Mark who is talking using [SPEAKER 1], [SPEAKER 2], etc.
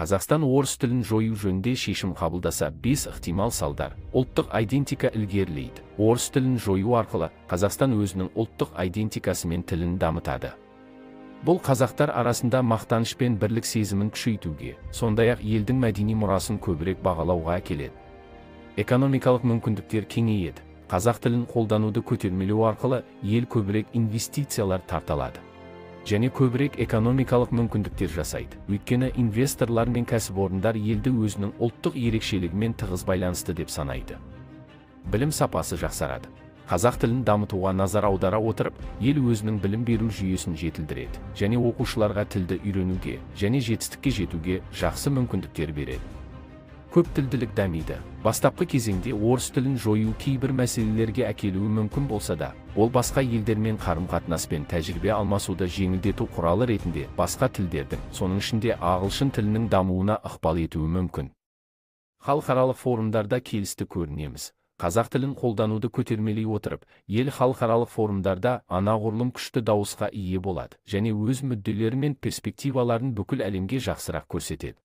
[SPEAKER 1] Қазақстан орыс тілін жою жөнінде шешім қабылдаса, 5 ықтимал салдар. Ұлттық идентика ілгерілейді. Орыс тілін жою арқылы Қазақстан өзінің ұлттық идентикасы мен тілін дамытады. Бұл қазақтар арасында мақтаныш пен бірлік сезімін күшейтуге, сондай-ақ елдің мәдени мұрасын көбірек бағалауға әкеледі. Экономикалық мүмкіндіктер кеңейеді. Қазақ тілін қолдануды көтермелеу арқылы ел көбірек инвестициялар тарталады. Және көбірек экономикалық мүмкіндіктер жасайды. Өйткені инвесторлар мен кәсіпорындар елді өзінің ұлттық ерекшелігімен тығыз байланысты деп санайды. Білім сапасы жақсарады. Қазақ тілін дамытуға назар аудара отырып, ел өзінің білім беру жүйесін жетілдіреді, және оқушыларға тілді үйренуге, және жетістікке жетуге жақсы мүмкіндіктер береді. Көптілділік дамиды. Бастапқы кезеңде орыс тілін жою кейбір мәселелерге әкелуі мүмкін болса да, ол басқа елдермен қарым-қатынас пен тәжірибе алмасуды жеңілдету құралы ретінде басқа тілдердің, соның ішінде ағылшын тілінің дамуына ықпал етуі мүмкін. Халықаралық форумдарда келісті көрінеміз. Қазақ тілін қолдануды көтермелей отырып, ел халықаралық форумдарда анағұрлым күшті дауысқа ие болады, және өз мүдделері мен перспективаларын бүкіл әлемге жақсырақ көрсетеді.